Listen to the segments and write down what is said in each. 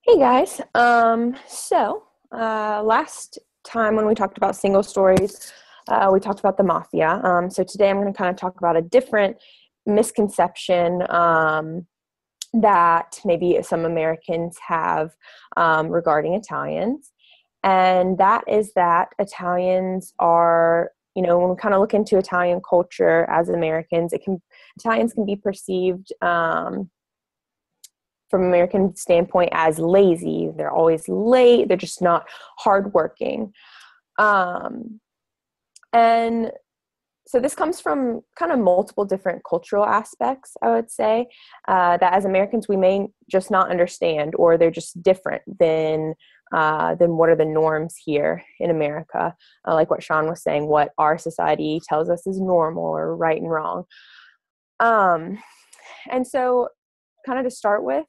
Hey guys. Last time when we talked about single stories, we talked about the mafia. So today I'm going to kind of talk about a different misconception that maybe some Americans have regarding Italians. And that is that Italians are, when we kind of look into Italian culture as Americans, Italians can be perceived from American standpoint as lazy. They're always late. They're just not hardworking. And so this comes from kind of multiple different cultural aspects, I would say, that as Americans, we may just not understand, or they're just different than what are the norms here in America. Like what Sean was saying, what our society tells us is normal or right and wrong. And so kind of to start with,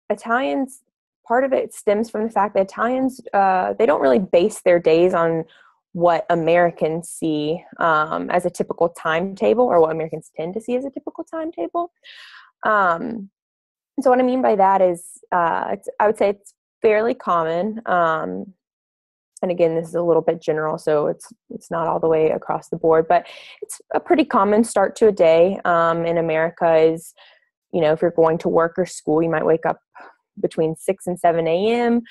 Italians, part of it stems from the fact that Italians, they don't really base their days on what Americans see as a typical timetable, or what Americans tend to see as a typical timetable. So what I mean by that is, I would say it's fairly common. And again, this is a little bit general, so it's not all the way across the board, but it's a pretty common start to a day in America is, if you're going to work or school, you might wake up between 6 and 7 a.m.,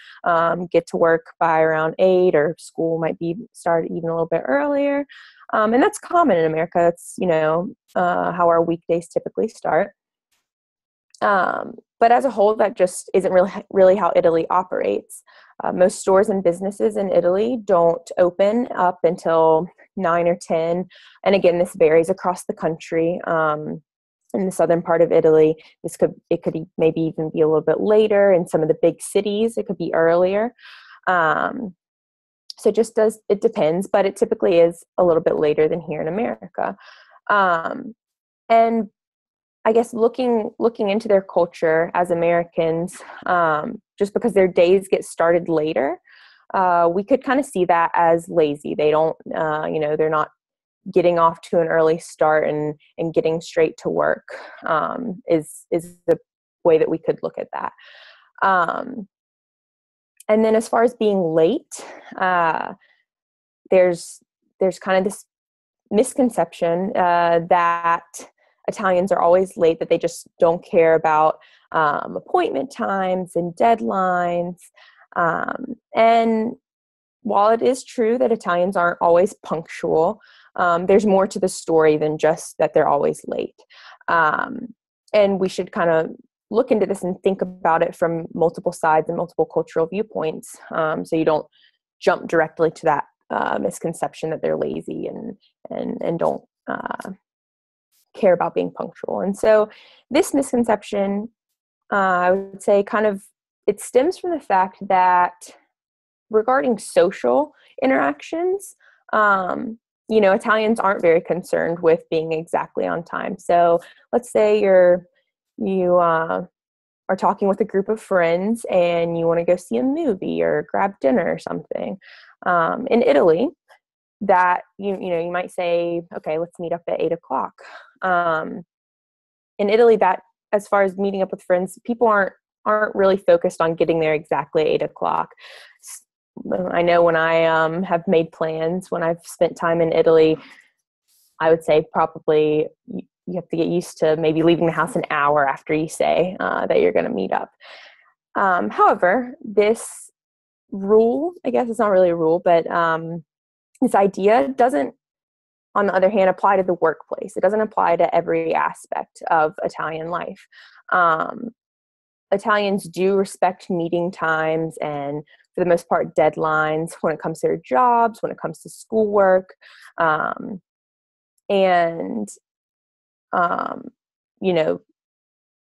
get to work by around 8, or school might be started even a little bit earlier. And that's common in America. That's, how our weekdays typically start. But as a whole, that just isn't really how Italy operates. Most stores and businesses in Italy don't open up until 9 or 10. And again, this varies across the country. In the southern part of Italy, it could maybe even be a little bit later. In some of the big cities, it could be earlier. So it depends, but it typically is a little bit later than here in America. And I guess looking into their culture as Americans, just because their days get started later, we could kind of see that as lazy. They don't, they're not getting off to an early start and getting straight to work is the way that we could look at that. And then as far as being late, there's kind of this misconception that Italians are always late, that they just don't care about appointment times and deadlines. And while it is true that Italians aren't always punctual, there's more to the story than just that they're always late. And we should kind of look into this and think about it from multiple sides and multiple cultural viewpoints. So you don't jump directly to that misconception that they're lazy and don't care about being punctual. And so this misconception, I would say it stems from the fact that regarding social interactions, Italians aren't very concerned with being exactly on time. So let's say you are talking with a group of friends and you want to go see a movie or grab dinner or something. In Italy, that you might say, okay, let's meet up at 8:00. In Italy, that as far as meeting up with friends, people aren't really focused on getting there exactly 8:00. I know when I have made plans, when I've spent time in Italy, I would say probably you have to get used to maybe leaving the house an hour after you say that you're going to meet up. However, this rule, I guess it's not really a rule, but this idea doesn't, on the other hand, apply to the workplace. It doesn't apply to every aspect of Italian life. Italians do respect meeting times and, for the most part, deadlines when it comes to their jobs, when it comes to schoolwork.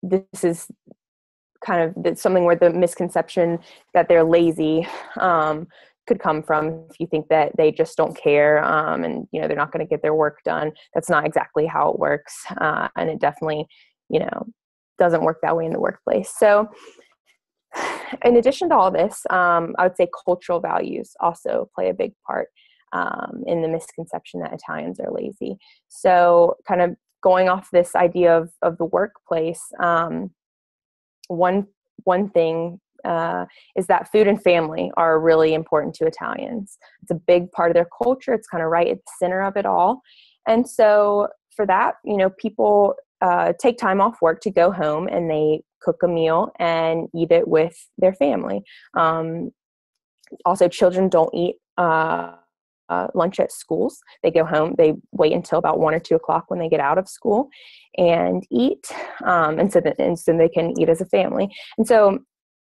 This is kind of something where the misconception that they're lazy could come from. If you think that they just don't care and they're not going to get their work done, that's not exactly how it works, and it definitely doesn't work that way in the workplace. So in addition to all this, I would say cultural values also play a big part in the misconception that Italians are lazy. So kind of going off this idea of the workplace, one one thing is that food and family are really important to Italians. It's a big part of their culture. It's kind of right at the center of it all. And so for that, people take time off work to go home and they cook a meal and eat it with their family. Also, children don't eat lunch at schools. They go home, they wait until about 1 or 2 o'clock when they get out of school and eat. And so they can eat as a family. And so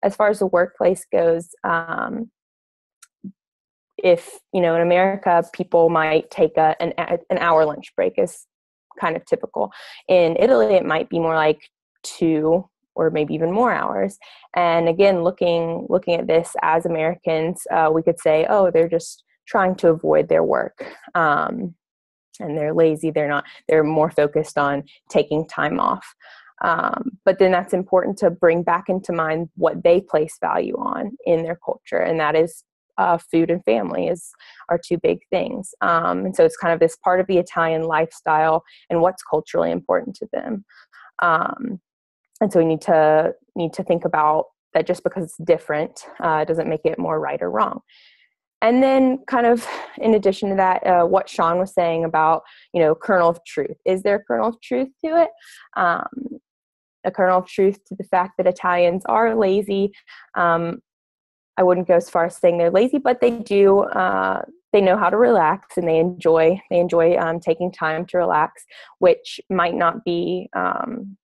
as far as the workplace goes, if, in America, people might take an hour lunch break is kind of typical. In Italy, it might be more like 2 or maybe even more hours. And again, looking at this as Americans, we could say, oh, they're just trying to avoid their work. And they're lazy. They're more focused on taking time off. But then that's important to bring back into mind what they place value on in their culture. And that is food and family are 2 big things. And so it's kind of this part of the Italian lifestyle and what's culturally important to them. And so we need to think about that. Just because it's different doesn't make it more right or wrong. And then kind of in addition to that, what Sean was saying about, kernel of truth. Is there a kernel of truth to it? A kernel of truth to the fact that Italians are lazy. I wouldn't go as far as saying they're lazy, but they do. They know how to relax, and they enjoy taking time to relax, which might not be, an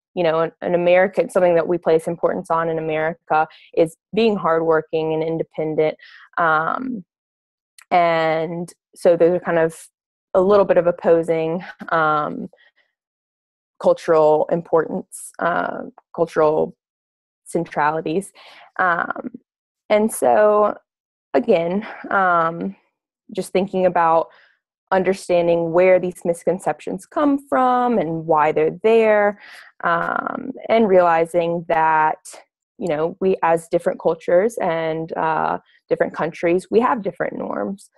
American, something that we place importance on in America is being hardworking and independent. And so those are kind of a little bit of opposing cultural importance, cultural centralities. And so again, just thinking about understanding where these misconceptions come from and why they're there, and realizing that, we, as different cultures and different countries, we have different norms.